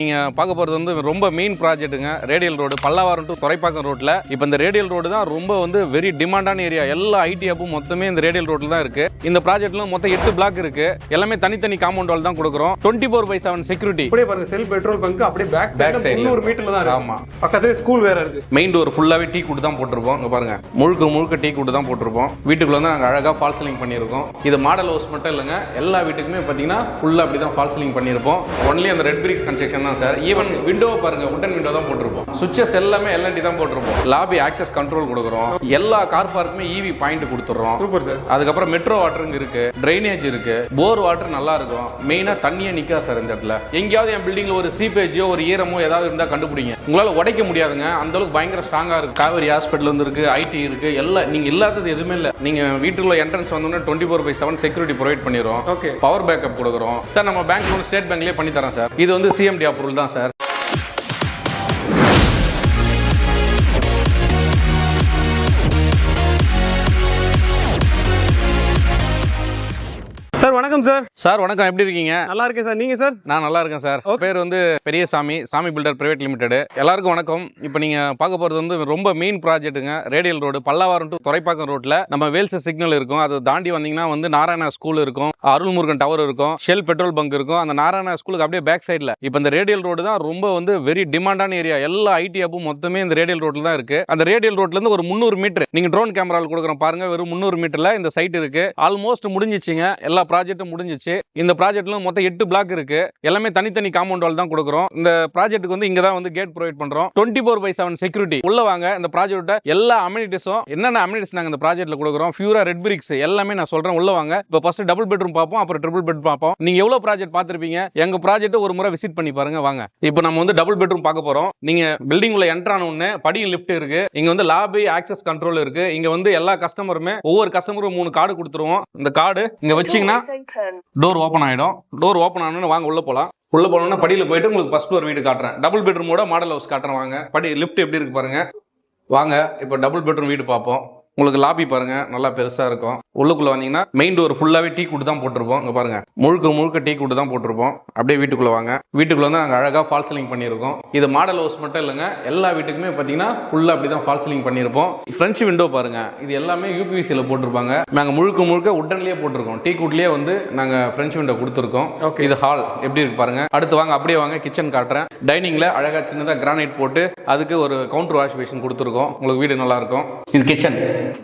நீங்க பார்க்க போறது வந்து ரொம்ப மெயின் ப்ராஜெக்ட்டுங்க. Radial road Pallavaram to Thoraipakkam ரோட்ல. இப்போ இந்த ரேடியல் ரோடு தான் ரொம்ப வெரி டிமாண்டான ஏரியா. எல்லா ஐடி ஹப்பும் மொத்தமே இந்த ரேடியல் ரோட்ல தான் இருக்கு. இந்த ப்ராஜெக்ட்ல மொத்தம் 8 பிளாக் இருக்கு. எல்லாமே தனித்தனி காம்பவுண்ட் வால் தான் கொடுக்குறோம். 24/7 செக்யூரிட்டி. அப்படியே பாருங்க, செல்ஃப் பெட்ரோல் பங்க் அப்படியே பேக் சைடுல 300 மீட்டர்ல தான் இருக்கு. ஆமா, பக்கத்துல ஸ்கூல் வேற இருக்கு. மெயின் டோர் ஃபுல்லாவே டீ குட் தான் போட்டுருப்போம். இங்க பாருங்க, முழுக்க டீ குட் தான் போட்டுருப்போம். வீட்டுக்குள்ள வந்து நாங்க அழகா ஃபால் சீலிங் பண்ணிருக்கோம். இது மாடல் ஹவுஸ் மட்டும் இல்லங்க, எல்லா வீட்டுக்குமே பாத்தீங்கன்னா ஃபுல்லா அப்படி தான் ஃபால் சீலிங் பண்ணிருப்போம். ஒன்லி அந்த ரெட் பிரிக்ஸ் கன்ஸ்ட்ரக்ஷன் தான் சார். ஈவன் விண்டோ பாருங்க, உட்டன் விண்டோ தான் போட்டுருப்போம். சுவிட்சஸ் எல்லாமே எல்என்டி தான் போட்டுருப்போம். லாபி ஆக்சஸ் கண்ட்ரோல் கொடுக்குறோம். எல்லா கார் பார்க்குமே இவி பாயிண்ட் கொடுத்துறோம். Super sir. அதுக்கப்புறம் மெட்ரோ வாட்டருங்க இருக்கு, ட்ரைனேஜ் இருக்கு, போர் வாட்டர் நல்லா இருக்கும். மெயினா தண்ணியே நிக்காது சார் இந்த இடத்துல. எங்கேயாவது என் பில்டிங்ல ஒரு சீப்பேஜோ ஒரு ஈரமோ ஏதாவது இருந்தா கண்டுபிடிங்க. உங்களால உடைக்க முடியாதுங்க, அந்த அளவுக்கு பயங்கர ஸ்ட்ராங்கா இருக்கு. காவேரி ஹாஸ்பிட்டல் வந்து இருக்கு, ஐடி இருக்கு, எல்லாம் நீங்க இல்லாதது எதுவுமே இல்ல. நீங்க வீட்டுக்குள்ள என்ட்ரன்ஸ் வந்தோம்னா 24/7 செக்யூரிட்டி ப்ரொவைட் பண்ணிடுறோம். பவர் பேக்கப் கொடுக்குறோம் சார். நம்ம பேங்க் லோன் ஸ்டேட் பேங்க்லயே பண்ணி தரோம் சார். இது வந்து சிஎம்டி அப்ரூவல் தான் சார். சார் வணக்கம் சார். சார் வணக்கம், எப்படி இருக்கீங்க? நல்லா இருக்கேன் சார். நீங்க சார்? நான் நல்லா இருக்கேன் சார். பேர் வந்து பெரியசாமி, சாமி பில்டர் பிரைவேட் லிமிடெட். எல்லாருக்கும் வணக்கம். இப்போ நீங்க பார்க்க போறது வந்து ரொம்ப மெயின் ப்ராஜெக்ட்டுங்க. Radial road Pallavaram to Thoraipakkam ரோட்ல நம்ம வேல்ஸ் சிக்னல் இருக்கும். அதை தாண்டி வந்தீங்கன்னா வந்து நாராயணா ஸ்கூல் இருக்கும், அருள்முருகன் டவர் இருக்கும், ஷெல் பெட்ரோல் பங்க் இருக்கும். அந்த நாராயணா ஸ்கூலுக்கு அப்படியே பேக் சைட்ல இப்போ இந்த ரேடியல் ரோடு தான் ரொம்ப வெரி டிமாண்டான ஏரியா. எல்லா ஐடி ஹப்பும் மொத்தமே இந்த ரேடியல் ரோட்ல தான் இருக்கு. அந்த ரேடியல் ரோட்ல இருந்து ஒரு 300 மீட்டர் நீங்க ட்ரோன் கேமரால கொடுக்குறோம் பாருங்க. வெறும் 300 மீட்டர்ல இந்த சைட் இருக்கு. ஆல்மோஸ்ட் முடிஞ்சிச்சுங்க, எல்லா ப்ராஜெக்டும் முடிஞ்சிச்சு. இந்த ப்ராஜெக்ட்ல மொத்தம் 8 பிளாக் இருக்கு. எல்லாமே தனித்தனி காம்பவுண்ட் வால் தான் கொடுக்குறோம். இந்த ப்ராஜெக்ட்டுக்கு வந்து இங்க தான் வந்து கேட் ப்ரொவைட் பண்றோம். 24/7 செக்யூரிட்டி. உள்ள வாங்க, இந்த ப்ராஜெக்ட்டோட எல்லா அமெனிட்டிஸும் என்னென்ன அமெனிட்டிஸ் நாங்க இந்த ப்ராஜெக்ட்ல கொடுக்குறோம். பியூரா ரெட் பிரிக்ஸ் எல்லாமே நான் சொல்றேன். உள்ள வாங்க. இப்போ ஃபர்ஸ்ட் டபுள் பெட்ரூம் பார்ப்போம், அப்புறம் ட்ரிபிள் பெட் பார்ப்போம். நீங்க எவ்வளவு ப்ராஜெக்ட் பார்த்திருப்பீங்க, எங்க ப்ராஜெக்ட் ஒரு முறை விசிட் பண்ணி பாருங்க. வாங்க. இப்போ நம்ம வந்து டபுள் பெட்ரூம் பார்க்க போறோம். நீங்க பில்டிங் உள்ள என்டர் ஆன உடனே படி லிஃப்ட் இருக்கு. இங்க வந்து லாபி ஆக்சஸ் கண்ட்ரோல் இருக்கு. இங்க வந்து எல்லா கஸ்டமருமே ஒவ்வொரு கஸ்டமரும் 3 கார்டு கொடுத்துருவோம். இந்த கார்டு இங்க வச்சீங்கன்னா டோர் ஓபன் ஆயிடும். டோர் ஓபன் ஆனோன்னு வாங்க உள்ள போலாம். உள்ள போனோம்னா படியில போயிட்டு உங்களுக்கு ஃபர்ஸ்ட் ஒரு வீடு காட்டுறேன். டபுள் பெட்ரூமோட மாடல் ஹவுஸ் காட்டுறேன். வாங்க. படி லிஃப்ட் எப்படி இருக்கு பாருங்க. வாங்க. இப்போ டபுள் பெட்ரூம் வீடு பார்ப்போம். உங்களுக்கு லாபி பாருங்க, நல்லா பெருசா இருக்கும். உள்ளுக்குள்ள வந்தீங்கன்னா மெயின் டோர் ஃபுல்லாவே டீ குட் தான் போட்டிருப்போம். இங்க பாருங்க, முழுக்க டீ குட் தான் போட்டிருப்போம். அப்படியே வீட்டுக்குள்ள வாங்க. வீட்டுக்குள்ள வந்து நாங்க அழகா ஃபால் சீலிங் பண்ணிருக்கோம். இது மாடல் ஹவுஸ் மட்டும் இல்லைங்க, எல்லா வீட்டுக்குமே பாத்தீங்கன்னா ஃபுல்லா அப்படிதான் ஃபால் சீலிங் பண்ணிருப்போம். ஃப்ரெஞ்ச் விண்டோ பாருங்க, இது எல்லாமே யூபிவிசில போட்டிருப்பாங்க. நாங்க முழுக்க உட்டன்லயே போட்டிருக்கோம். டீ குட்லயே வந்து நாங்க ஃப்ரெஞ்ச் விண்டோ கொடுத்துருக்கோம். இது ஹால் எப்படி இருக்கு பாருங்க. அடுத்து வாங்க, அப்படியே வாங்க, கிச்சன் காட்டுறேன். டைனிங்ல அழகா சின்னதா கிரானைட் போட்டு அதுக்கு ஒரு கவுண்டர் வாஷ் பேஷன் கொடுத்துருக்கோம். உங்களுக்கு வீடு நல்லா இருக்கும். இது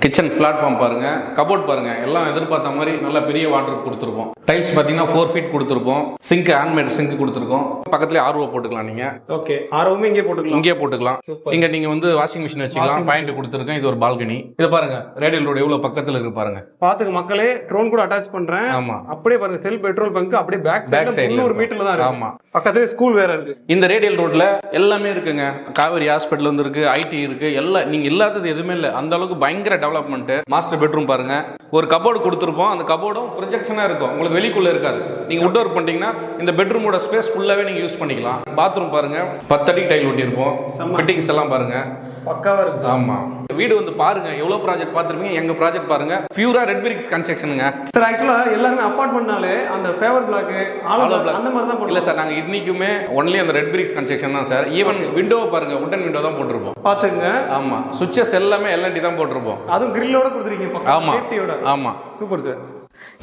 கிச்சன் பிளாட்ஃபார்ம் பாருங்க. கபோர்ட் பாருங்க, எல்லாம் எதிர்பார்த்த மாதிரி நல்ல பெரிய வாட்டர் கொடுத்துருப்போம். டைல்ஸ் பாத்தீங்கன்னா 4 ஃபீட் கொடுத்துருப்போம். சிங்க் ஹேண்ட்மேட் சிங்க் கொடுத்துருக்கோம். பக்கத்துல ஆர்ஓ போட்டுக்கலாம். நீங்க ஓகே, ஆர்ஓமே இங்கே போட்டுக்கலாம். இங்க நீங்க வந்து வாஷிங் மிஷின் வச்சுக்கலாம். பாயிண்ட் கொடுத்துருக்கேன். இது ஒரு பால்கனி. இது பாருங்க, ரேடியல் ரோடு எவ்வளவு பக்கத்துல இருக்கு பாருங்க. பாத்துங்க மக்களே, ட்ரோன் கூட அட்டாச் பண்றேன். ஆமா, அப்படியே பாருங்க, செல்ஃப் பெட்ரோல் பங்க் அப்படியே பேக் சைடுல 300 மீட்டர்ல தான் இருக்கு. ஆமா, பக்கத்துல ஸ்கூல் வேற இருக்கு. இந்த ரேடியல் ரோட்ல எல்லாமே இருக்குங்க. காவேரி ஹாஸ்பிட்டல் வந்து இருக்கு, ஐடி இருக்கு, எல்லாம் நீங்க இல்லாதது எதுவுமே இல்ல. அந்த அளவுக்கு பயங்கர டெவலப்மெண்ட். மாஸ்டர் பெட்ரூம் பாருங்க, ஒரு கபோர்டு கொடுத்துருப்போம். அந்த கபோர்டும் ப்ரொஜெக்ஷனா இருக்கும், உங்களுக்கு வெளிக்குள்ள இருக்காது. நீங்க உட் ஒர்க் பண்ணிட்டீங்கன்னா இந்த பெட்ரூமோட ஸ்பேஸ் ஃபுல்லாவே நீங்க யூஸ் பண்ணிக்கலாம். பாத்ரூம் பாருங்க, 10 அடி டைல் ஒட்டி இருப்போம். ஃபிட்டிங்ஸ் எல்லாம் பாருங்க, பக்காவா இருக்கு. ஆமா, வீடு வந்து பாருங்க, எவ்வளவு ப்ராஜெக்ட் பாத்துருப்பீங்க. எங்க ப்ராஜெக்ட் பாருங்க, பியூரா ரெட் பிரிக்ஸ் கன்ஸ்ட்ரக்ஷனுங்க சார். ஆக்சுவலா எல்லாரும் அபார்ட்மெண்ட்னாலே அந்த ஃபேவர் பிளாக் அந்த மாதிரி தான். இல்ல சார், நாங்க இன்னைக்குமே ஒன்லி அந்த ரெட் பிரிக்ஸ் கன்ஸ்ட்ரக்ஷன் தான் சார். ஈவன் விண்டோ பாருங்க, உட்டன் விண்டோ தான் போட்டுருப்போம். பாத்துங்க. ஆமா, சுவிட்சஸ் எல்லாமே எல்என்டி தான் போட்டிருப்போம். அதுவும் கிரில்லோட கொடுத்துருக்கீங்க. ஆமா, சேஃப்டியோட. ஆமா, சூப்பர் சார்.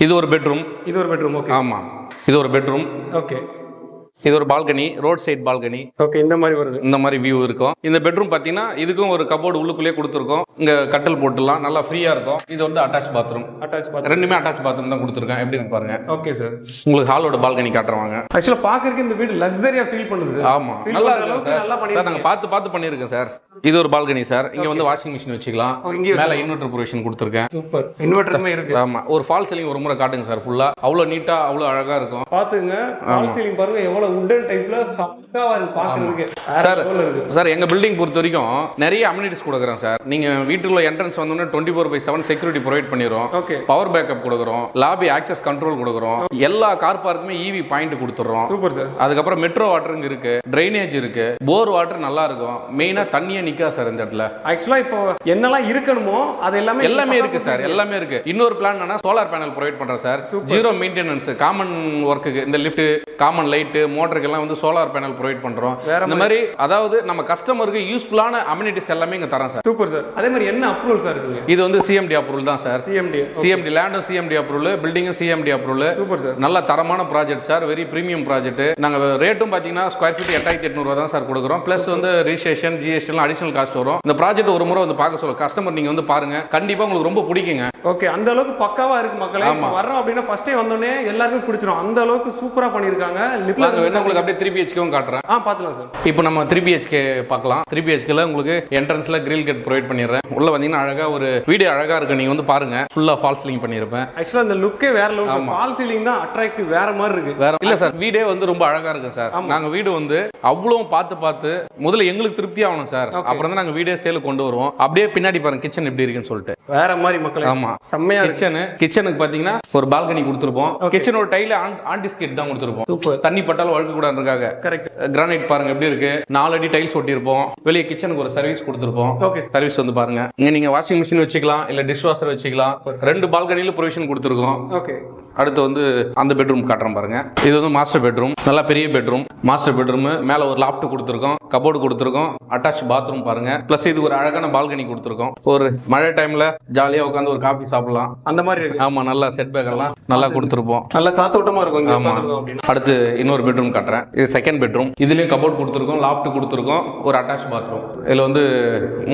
இது ஒரு பெட்ரூம். ஓகே. ஆமா, இது ஒரு பெட்ரூம். ஓகே. இது ஒரு balcony, road side balcony. Okay, இந்த மாதிரி வருது. இந்த மாதிரி வியூ இருக்கும். இந்த பெட்ரூம் பாத்தீங்கன்னா இதுக்கும் ஒரு கபோர்டு உள்ளுக்குள்ளே கொடுத்துருக்கோம். இங்க கட்டல் போட்டுலாம் நல்லா ஃப்ரீயா இருக்கும். இது வந்து அட்டாச் பாத்ரூம். ரெண்டுமே அட்டாச் பாத்ரூம் தான் கொடுத்துருக்கேன். எப்படி பாருங்க. Okay sir. உங்களுக்கு ஹாலோட பால்கனி காட்டுறவாங்க. ஆக்சுவலா பாக்குறதுக்கு இந்த வீடு லக்ஸரியா ஃபீல் பண்ணுது. ஆமா, நல்லா இருக்கு சார். நாங்க பார்த்து பண்ணிருக்கோம் சார். இது ஒரு பால்கனி சார். இங்க வந்து வாஷிங் மிஷின் வச்சுக்கலாம். மேல இன்வெர்டர் ப்ரொவிஷன் கொடுத்துருக்கேன். சூப்பர், இன்வெர்டருமே இருக்கு. ஆமா, ஒரு ஃபால் சீலிங் ஒரு முறை காட்டுங்க சார். ஃபுல்லா அவ்வளவு நீட்டா, அவ்வளவு அழகா இருக்கும். பாத்துங்க, ஃபால் சீலிங் பாருங்க, எவ்வளவு வுடன் டைப்ல பக்காவா இருக்கு பாக்குறதுக்கு. சார் எங்க பில்டிங் பொறுத்த வரைக்கும் நிறைய அமெனிட்டிஸ் கொடுக்குறோம் சார். நீங்க வீட்டுக்குள்ள என்ட்ரன்ஸ் வந்தோம்னா 24/7 செக்யூரிட்டி ப்ரொவைட் பண்ணிடுறோம். பவர் பேக்கப் கொடுக்குறோம். லாபி ஆக்சஸ் கண்ட்ரோல் கொடுக்குறோம். எல்லா கார் பார்க்குமே இவி பாயிண்ட் கொடுத்துறோம். Super sir. அதுக்கப்புறம் மெட்ரோ வாட்டருங்க இருக்கு, ட்ரைனேஜ் இருக்கு, போர் வாட்டர் நல்லா இருக்கும். மெயினா தண்ணியே நிக்காது சார் இந்த இடத்துல. ஆக்சுவலா இப்போ என்னெல்லாம் இருக்கணுமோ அது எல்லாமே இருக்கு சார். எல்லாமே இருக்கு. இன்னொரு பிளான் என்ன, சோலார் பேனல் ப்ரொவைட் பண்றோம் சார். ஜீரோ மெயின்டெனன்ஸ், காமன் ஒர்க்குக்கு இந்த லிஃப்ட், காமன் லைட், மோட்டருக்கு எல்லாம் வந்து சோலார் பேனல் ப்ரொவைட் பண்றோம். இந்த மாதிரி அதாவது நம்ம கஸ்டமருக்கு யூஸ்ஃபுல்லான அம்யூனிட்டிஸ் எல்லாமே இங்க தரோம் சார். Super sir. அதே மாதிரி என்ன அப்ரூவல் சார் இருக்குங்க? இது வந்து சிஎம்டி அப்ரூவல் தான் சார். சிஎம்டி லேண்டும் சிஎம்டி அப்ரூவல், பில்டிங்கும் சிஎம்டி அப்ரூவல். Super sir. நல்ல தரமான ப்ராஜெக்ட் சார், வெரி பிரீமியம் ப்ராஜெக்ட். நாங்க ரேட்டும் பாத்தீங்கன்னா ஸ்கொயர் ஃபீட் 8800 தான் சார் கொடுக்குறோம். பிளஸ் வந்து ரிஜிஸ்ட்ரேஷன் ஜிஎஸ்டி எல்லாம் அடிஷனல் காஸ்ட் வரும். இந்த ப்ராஜெக்ட் ஒரு முறை வந்து பார்க்க சொல்ல கஸ்டமர் நீங்க வந்து பாருங்க, கண்டிப்பா உங்களுக்கு ரொம்ப பிடிக்குங்க. ஓகே, அந்த அளவுக்கு பக்காவா இருக்கு மக்களே. வர்றோம் அப்படின்னா ஃபர்ஸ்ட் டே வந்தோடனே எல்லாருக்கும் பிடிச்சிரும். அந்த அளவுக்கு சூப்பரா பண்ணிருக்காங்க. லிப்ல உங்களுக்கு அப்படியே 3 BHK காட்டுறேன். பாத்துலாம் சார். இப்போ நம்ம 3 BHK பார்க்கலாம். 3 BHKல உங்களுக்கு என்ட்ரன்ஸ்ல கிரில் கேட் ப்ரொவைட் பண்ணிடுறேன். உள்ள வந்தீங்கன்னா அழகா ஒரு வீடியோ அழகா இருக்கு, நீங்க வந்து பாருங்க. ஃபுல்லா ஃபால் சீலிங் பண்ணிருப்பேன். ஆக்சுவலா அந்த லுக்கே வேற லெவல். ஃபால் சீலிங் தான் அட்ராக்டிவ், வேற மாதிரி இருக்கு. வேற இல்ல சார், வீடே வந்து ரொம்ப அழகா இருக்கு சார். நாங்க வீடு வந்து அவ்வளவு பார்த்து முதல்ல எங்களுக்கு திருப்தி ஆகணும் சார். அப்புறம் தான் நாங்க வீடே சேல் கொண்டு வருவோம். அப்படியே பின்னாடி பாருங்க கிச்சன் எப்படி இருக்குன்னு சொல்லிட்டு வேற மாதிரி மக்களே. ஆமா, செம்மையா கிச்சனுக்கு பாத்தீங்கன்னா ஒரு பால்கனி கொடுத்துருப்போம். கிச்சனோட டைல ஆன்டிஸ்கேட் தான் கொடுத்துருப்போம். தண்ணி பட்டாலும் வழுக்க கூடாதுக்காக. கரெக்ட். கிரானைட் பாருங்க எப்படி இருக்கு, 4 அடி டைல்ஸ் ஒட்டியிருப்போம். வெளியே கிச்சனுக்கு ஒரு சர்வீஸ் கொடுத்துருப்போம். சர்வீஸ் வந்து பாருங்க, இங்க நீங்க வாஷிங் மிஷின் வச்சுக்கலாம், இல்ல டிஷ் வாஷர் வச்சுக்கலாம். 2 பால்கனில ப்ரொவிஷன் கொடுத்துருக்கோம். ஓகே. அடுத்து வந்து அந்த பெட்ரூம் காட்டுறோம் பாருங்க. இது வந்து மாஸ்டர் பெட்ரூம், நல்லா பெரிய பெட்ரூம். மாஸ்டர் பெட்ரூம் மேல ஒரு லாப்ட் கொடுத்துருக்கோம், கபோர்டு கொடுத்துருக்கோம், அட்டாச் பாத்ரூம் பாருங்க. பிளஸ் இது ஒரு அழகான பால்கனி கொடுத்துருக்கோம். ஒரு மழை டைம்ல ஜாலியா உட்காந்து ஒரு காபி சாப்பிடலாம் அந்த மாதிரி. ஆமா, நல்லா செட் பேக் எல்லாம் நல்லா கொடுத்துருப்போம், நல்ல காத்தோட்டமா இருக்கும். ஆமா. அடுத்து இன்னொரு பெட்ரூம் காட்டுறேன். இது செகண்ட் பெட்ரூம். இதுலயும் கபோர்டு கொடுத்துருக்கோம், லாப்ட் கொடுத்துருக்கோம், ஒரு அட்டாச் பாத்ரூம். இதுல வந்து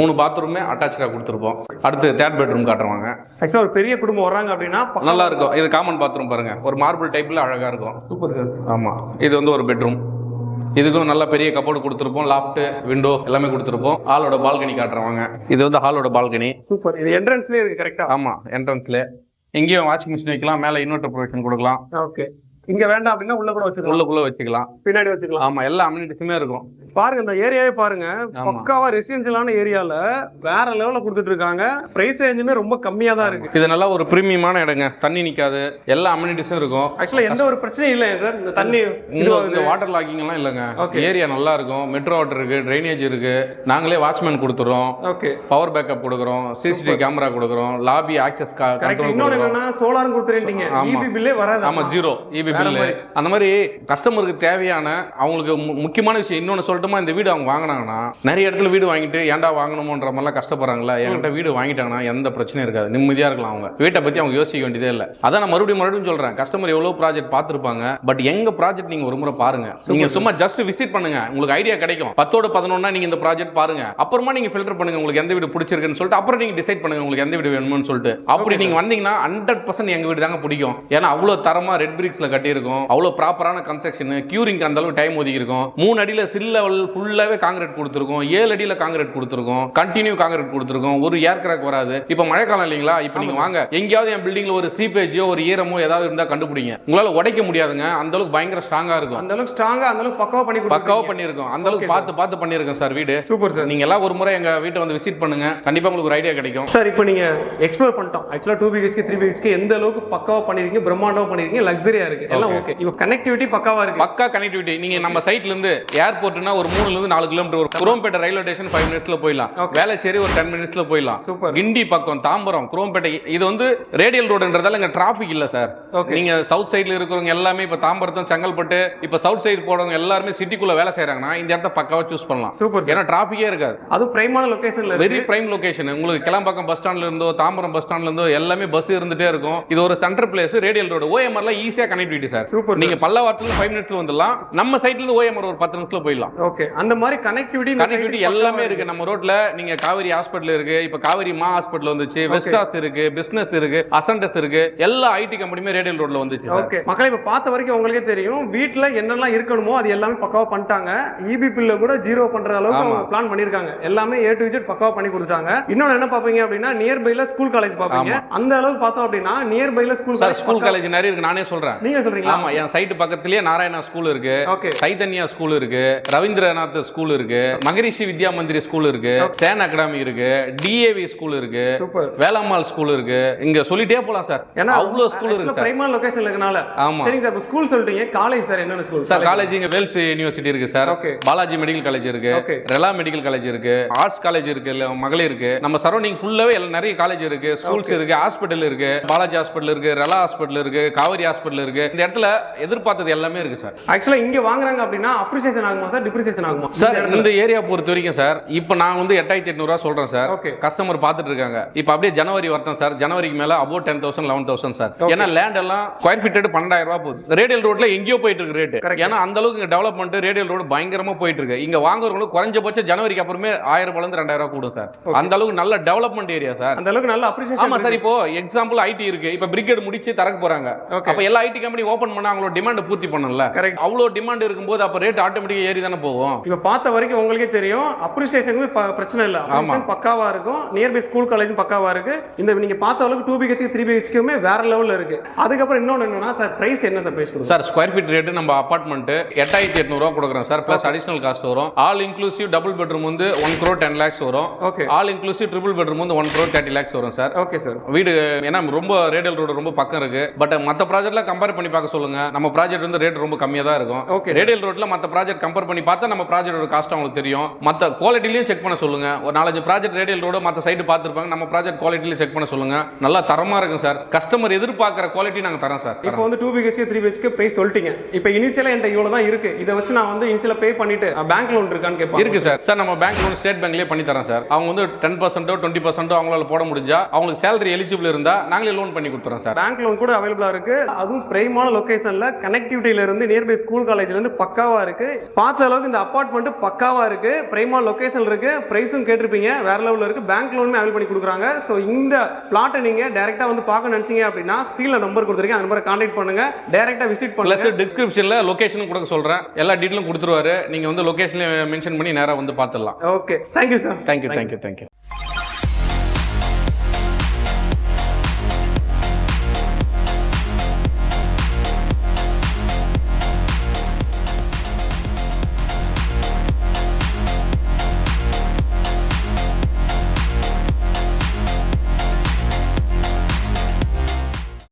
3 பாத்ரூமே அட்டாச்சா கொடுத்துருப்போம். அடுத்து தேர்ட் பெட்ரூம் காட்டுறாங்க. ஆக்சுவலா ஒரு பெரிய குடும்பம் வர்றாங்க அப்படின்னா நல்லா இருக்கும். இது காமன் பாத்ரூம் பாருங்க, ஒரு மார்பிள் டைப்ல அழகா இருக்கும். Super sir. ஆமா, இது வந்து ஒரு பெட்ரூம். இதுக்கும் நல்ல பெரிய கபோர்டு கொடுத்துருப்போம், லாஃப்ட், விண்டோ எல்லாமே கொடுத்துருப்போம். ஹாலோட பால்கனி காட்டுறவாங்க. இது வந்து ஹாலோட பால்கனி. சூப்பர். இது என்ட்ரன்ஸ்லயே இருக்கு. கரெக்டா? ஆமா, என்ட்ரன்ஸ்ல. இங்கேயும் வாஷிங் மிஷின் வைக்கலாம், மேல இன்வெர்டர் ப்ரொவிஷன் கொடுக்கலாம். ஓகே. இங்க வேண்டாம் அப்படின்னா உள்ள கூட வச்சுக்கலாம். உள்ளுக்குள்ள வச்சுக்கலாம், பின்னாடி வச்சுக்கலாம். ஆமா, எல்லா அம்யூனிட்டிஸுமே இருக்கும். பாருங்க, இந்த ஏரியாவே பாருங்க, பக்காவா ரெசிடென்ஷியலான ஏரியால வேற லெவல்ல கொடுத்துட்டு இருக்காங்க. பிரைஸ் ரேஞ்சுமே ரொம்ப கம்மியா தான் இருக்கு. இது நல்லா ஒரு பிரீமியமான இடங்க, தண்ணி நிக்காது, எல்லா அம்யூனிட்டிஸும் இருக்கும். ஆக்சுவலா எந்த ஒரு பிரச்சனையும் இல்ல சார். இந்த தண்ணி இந்த வாட்டர் லாக்கிங் எல்லாம் இல்லங்க. ஏரியா நல்லா இருக்கும். மெட்ரோ வாட்டர் இருக்கு, டிரைனேஜ் இருக்கு. நாங்களே வாட்ச்மேன் கொடுத்துறோம். ஓகே. பவர் பேக்கப் கொடுக்குறோம், சிசிடிவி கேமரா கொடுக்குறோம், லாபி ஆக்சஸ் கண்ட்ரோல். இன்னொரு என்னன்னா சோலார் கொடுத்துறீங்க, ஈபி பில்லே வராது. ஆமா, ஜீரோ ஈபி. அந்த மாதிரி கஸ்டமருக்கு தேவையான அவங்களுக்கு முக்கியமான விஷயம் இன்னொன்னு சொல்லட்டுமா, இந்த வீடு அவங்க வாங்கினாங்கன்னா நிறைய இடத்துல வீடு வாங்கிட்டு ஏன்டா வாங்கணுமோன்ற மாதிரிலாம் கஷ்டப்படுறாங்களா. என்கிட்ட வீடு வாங்கிட்டாங்கன்னா எந்த பிரச்சனையும் இருக்காது, நிம்மதியா இருக்கலாம். அவங்க வீட்டை பத்தி அவங்க யோசிக்க வேண்டியதே இல்லை. அதான் நான் மறுபடியும் சொல்றேன், கஸ்டமர் எவ்வளவு ப்ராஜெக்ட் பார்த்திருப்பாங்க, பட் எங்க ப்ராஜெக்ட் நீங்க ஒரு முறை பாருங்க. நீங்க சும்மா ஜஸ்ட் விசிட் பண்ணுங்க, உங்களுக்கு ஐடியா கிடைக்கும். 10ஓட 11 நீங்க இந்த ப்ராஜெக்ட் பாருங்க, அப்புறமா நீங்க ஃபில்டர் பண்ணுங்க உங்களுக்கு எந்த வீடு பிடிச்சிருக்குன்னு சொல்லிட்டு, அப்புறம் நீங்க டிசைட் பண்ணுங்க உங்களுக்கு எந்த வீடு வேணும்னு சொல்லிட்டு. அப்படி நீங்க வந்தீங்கன்னா 100% எங்க வீடு தாங்க பிடிக்கும். ஏன்னா அவ்வளவு தரமா ரெட் பிரிக்ஸ்ல கட்டி இருக்கும், அவ்வளவு ப்ராப்பரான கன்ஸ்ட்ரக்ஷன், கியூரிங் அந்த அளவு டைம் ஒதுக்கி இருக்கும். 3 அடியில சில் லெவல் ஃபுல்லாவே காங்கிரீட் கொடுத்துருக்கோம், 7 அடியில காங்கிரீட் கொடுத்துருக்கோம், கண்டினியூ காங்கிரீட் கொடுத்துருக்கோம், ஒரு ஏர் கிராக் வராது. இப்ப மழைக்காலம் இல்லீங்களா, இப்ப நீங்க வாங்க எங்கயாவது என் பில்டிங்ல ஒரு சீப்பேஜோ ஒரு ஈரமோ ஏதாவது இருந்தா கண்டுபிடிங்க, உங்களால உடைக்க முடியாதுங்க. அந்த அளவுக்கு பயங்கர ஸ்ட்ராங்கா இருக்கும். அந்த அளவுக்கு ஸ்ட்ராங்கா, அந்த அளவுக்கு பக்காவா பண்ணிருக்கோம். அந்த அளவுக்கு பார்த்து பண்ணிருக்கோம் சார் வீடு. Super sir. நீங்க எல்லாம் ஒரு முறை எங்க வீட்டை வந்து விசிட் பண்ணுங்க, கண்டிப்பா உங்களுக்கு ஒரு ஐடியா கிடைக்கும். சார் இப்போ நீங்க எக்ஸ்ப்ளோர் பண்ணிட்டோம். ஆக்சுவலா 2 BHK 3 BHK எந்த அளவுக்கு பக்காவா பண்ணிருக்கீங்க, பிரம்மாண்டமா பண்ணிருக்கீங்க, லக்ஸரியா இருக்கு, எல்லாம் ஓகே. இப்போ கனெக்டிவிட்டி பக்காவா இருக்கு. பக்கா கனெக்டிவிட்டி. நீங்க நம்ம சைட்ல இருந்து ஏர்போர்ட்னா ஒரு 3 ல இருந்து 4 கிலோமீட்டர், ஒரு குரோம்பேட்டை ரயில்வே ஸ்டேஷன் 5 மினிட்ஸ்ல போயிடலாம், வேளச்சேரி ஒரு 10 மினிட்ஸ்ல போயிடலாம், கிண்டி பக்கம் தாம்பரம் குரோம்பேட்டை. இது வந்து ரேடியல் ரோடுன்றதால இங்க டிராபிக் இல்ல சார். நீங்க சவுத் சைடுல இருக்கிறவங்க எல்லாமே இப்ப தாம்பரத்தும் செங்கல்பட்டு இப்ப சவுத் சைடு போறவங்க எல்லாருமே சிட்டிக்குள்ள வேலை செய்யறாங்கன்னா இந்த இடத்த பக்காவா சூஸ் பண்ணலாம். ஏன்னா டிராபிக்கே இருக்காது. அது பிரைமான லொகேஷன்ல, வெரி பிரைம் லொகேஷன். உங்களுக்கு கிளம்பாக்கம் பஸ் ஸ்டாண்ட்ல இருந்தோ தாம்பரம் பஸ் ஸ்டாண்ட்ல இருந்தோ எல்லாமே பஸ் இருந்துட்டே இருக்கும். இது ஒரு சென்டர் பிளேஸ், ரேடியல் ரோடு. ஓஎம்ஆர்ல ஈஸியா கனெக்டிவிட்டி சார். நீங்க பல்லவாரத்துல 5 மினிட்ஸ்ல வந்துடலாம், நம்ம சைட்ல இருந்து ஓஎம்ஆர் ஒரு 10 நிமிஷத்துல போயிடலாம். ஓகே. அந்த மாதிரி கனெக்டிவிட்டி எல்லாமே இருக்கு நம்ம ரோட்ல. நீங்க காவேரி ஹாஸ்பிடல் இருக்கு, இப்ப காவேரி மா ஹாஸ்பிடல் வந்துச்சு, வெஸ்டாஸ் இருக்கு, பிசினஸ் இருக்கு, அசண்டஸ் இருக்கு, எல்லா ஐடி கம்பெனியுமே ரேடியல் ரோட்ல வந்துச்சு. ஓகே மக்களே, இப்ப பார்த்த வரைக்கும் உங்களுக்கே தெரியும் வீட்ல என்னெல்லாம் இருக்கணுமோ அது எல்லாமே பக்காவா பண்ணிட்டாங்க. ஈபி பில்ல கூட ஜீரோ பண்ற அளவுக்கு அவங்க பிளான் பண்ணிருக்காங்க. எல்லாமே A to Z பக்காவா பண்ணி கொடுத்தாங்க. இன்னொன்னு என்ன பாப்பீங்க அப்படின்னா நியர்பைல ஸ்கூல் காலேஜ் பாப்பீங்க. அந்த அளவுக்கு பார்த்தோம் அப்படின்னா நியர்பைல ஸ்கூல் காலேஜ் நிறைய இருக்கு. நானே சொல்றேன், நீங்க சொல்றீங்களா? ஆமா, என் சைட் பக்கத்துலயே நாராயணா ஸ்கூல் இருக்கு, சைதன்யா ஸ்கூல் இருக்கு, ரவீந்திரநாத் ஸ்கூல் இருக்கு, மகரிஷி வித்யா மந்திரி ஸ்கூல் இருக்கு, சேன் அகாடமி இருக்கு, டிஏவி ஸ்கூல் இருக்கு, வேலம்மாள் ஸ்கூல் இருக்கு. இங்க சொல்லிட்டே போலாம் சார், அவ்வளவு ஸ்கூல் இருக்கு சார். பிரைமரி லொகேஷன்ல இருக்கனால. ஆமா சரிங்க சார். ஸ்கூல் சொல்றீங்க, காலேஜ் சார் என்னென்ன ஸ்கூல் சார்? காலேஜ் இங்க வேல்ஸ் யுனிவர்சிட்டி இருக்கு சார், பாலாஜி மெடிக்கல் காலேஜ் இருக்கு, ரெலா மெடிக்கல் காலேஜ் இருக்கு, ஆர்ட்ஸ் காலேஜ் இருக்கு, மகளிர் இருக்கு. நம்ம சரௌண்டிங் ஃபுல்லாவே நிறைய காலேஜ் இருக்கு, ஸ்கூல்ஸ் இருக்கு, ஹாஸ்பிடல் இருக்கு, பாலாஜி ஹாஸ்பிடல் இருக்கு, ரெலா ஹாஸ்பிடல் இருக்கு, காவேரி ஹாஸ்பிடல் இருக்கு. இந்த இடத்துல எதிர்பார்த்தது எல்லாமே இருக்கு சார். ஆக்சுவலா இங்க வாங்குறாங்க அப்படின்னா அப்ரிசியேஷன் ஆகுமா சார், டிப்ரிசியேஷன் ஆகுமா சார்? இந்த ஏரியா பொறுத்த வரைக்கும் சார், இப்போ நான் வந்து 8800 சொல்றேன் சார். கஸ்டமர் பார்த்துட்டு இருக்காங்க. இப்போ அப்படியே ஜனவரி வரட்டும் சார், ஜனவரிக்கு மேல அபோவ் 10,000 11,000 சார். ஏன்னா லேண்ட் எல்லாம் ஸ்கொயர் ஃபீட் 12,000 ரூபாய் போகுது. ரேடியல் ரோட்ல எங்கேயோ போயிட்டு இருக்கு ரேட். ஏன்னா அந்த அளவுக்கு டெவலப்மெண்ட் ரேடியல் ரோடு பயங்கரமா போயிட்டு இருக்கு. இங்க வாங்குறவங்களுக்கு குறைஞ்சபட்சம் ஜனவரிக்கு அப்புறமே 1000 ரூபாயில இருந்து 2000 ரூபாய் கூடும் சார். அந்த அளவுக்கு நல்ல டெவலப்மெண்ட் ஏரியா சார். அந்த அளவுக்கு நல்ல அப்ரிசியேஷன். ஆமா சார். இப்போ எக்ஸாம்பிள் ஐடி இருக்கு. இப்போ பிரிகேட் முடிச்சு தரக்க போறாங்க. அப்ப எல்லா ஐடி கம்பெனி ஓபன் பண்ணா அவங்களோட டிமாண்ட் பூர்த்தி பண்ணல. அவ்வளவு டிமாண்ட் இருக்கும்போது அப்ப ரேட் ஆட்டோமேட்டிக்கா ஏறி தானே போகும். இப்ப பார்த்த வரைக்கும் உங்களுக்கே தெரியும் அப்ரிசியேஷனுக்கு பிரச்சனை இல்ல. அப்ரிசியேஷன் பக்காவா இருக்கும். நியர்பை ஸ்கூல் காலேஜ் பக்காவா இருக்கு. இந்த நீங்க பார்த்த அளவுக்கு 2 BHK 3 BHKமே வேற லெவல்ல இருக்கு. அதுக்கப்புறம் இன்னொன்னு என்னன்னா சார், பிரைஸ் என்ன சார் பிரைஸ் கொடுங்க சார்? ஸ்கொயர் ஃபீட் ரேட் நம்ம அபார்ட்மெண்ட் 8800 ரூபாய் கொடுக்குறோம் சார். பிளஸ் அடிஷனல் காஸ்ட் வரும். ஆல் இன்க்ளூசிவ் டபுள் பெட்ரூம் வந்து 1 crore 10 lakhs வரும். ஆல் இன்க்ளூசிவ் ட்ரிபிள் பெட்ரூம் வந்து 1 crore 30 lakhs வரும் சார். Okay sir. வீடு ஏன்னா ரொம்ப ரேடியல் ரோடு ரொம்ப பக்கம் இருக்கு. பட் மத்த ப்ராஜெக்ட்ல கம்பேர் பண்ணி பார்க்க சொல்லுங்க. நம்ம ப்ராஜெக்ட் வந்து ரேட் ரொம்ப கம்மியா தான் இருக்கும். ரேடியல் ரோட்ல மத்த ப்ராஜெக்ட் கம்பேர் பண்ணி பார்த்தா நம்ம ப்ராஜெக்டோட காஸ்ட் உங்களுக்கு தெரியும். மத்த குவாலிட்டிலையும் செக் பண்ண சொல்லுங்க. ஒரு 4-5 ப்ராஜெக்ட் ரேடியல் ரோடு மத்த சைடு பார்த்திருப்பாங்க. நம்ம ப்ராஜெக்ட் குவாலிட்டிலையும் செக் பண்ண சொல்லுங்க. நல்லா தரமா இருக்கும் சார். கஸ்டமர் எதிர்பார்க்கிற குவாலிட்டி நாங்க தரோம் சார். இப்போ வந்து 2 BHK 3 BHK பிரைஸ் சொல்லிட்டீங்க. இப்போ இனிஷியலா என்கிட்ட இவ்வளவு தான் இருக்கு. இதை வச்சு நான் வந்து இனிஷியலா பே பண்ணிட்டு பேங்க் லோன் இருக்கான்னு கேட்பாங்க. இருக்கு சார். சார் நம்ம பேங்க் லோன் ஸ்டேட் பேங்க்லயே பண்ணி தரோம் சார். அவங்க வந்து 10% 20% அவங்களால போட முடிஞ்சா அவங்களுக்கு சேலரி எலிஜிபிள் இருந்தா நாங்களே லோன் பண்ணி கொடுத்துறோம் சார். பேங்க் லோன் கூட அவைலபிளா இருக்கு. அதுவும் பிரைமான லொகேஷன்ல கனெக்டிவிட்டில இருந்து நியர்பை ஸ்கூல் காலேஜ்ல இருந்து பக்காவா இருக்கு. பார்த்த அளவுக்கு இந்த அபார்ட்மெண்ட் பக்காவா இருக்கு. பிரைமான லொகேஷன் இருக்கு. பிரைஸும் கேட்டிருப்பீங்க வேற லெவல்ல இருக்கு. பேங்க் லோனுமே அவைல் பண்ணி கொடுக்குறாங்க. சோ இந்த பிளாட்டை நீங்க டைரக்டா வந்து பார்க்க நினைச்சீங்க அப்படின்னா ஸ்கிரீன்ல நம்பர் கொடுத்துருக்கேன். அந்த நம்பரை கான்டாக்ட் பண்ணுங்க. டைரக்டா விசிட் பண்ணுங்க. பிளஸ் டிஸ்கிரிப்ஷன்ல லொகேஷன் கொடுக்க சொல்றேன். எல்லா டீடைலும் கொடுத்துருவாரு. நீங்க வந்து லொகேஷன்ல மென்ஷன் பண்ணி நேரா வந்து பார்த்துடலாம். ஓகே. Thank you sir. தேங்க்யூ.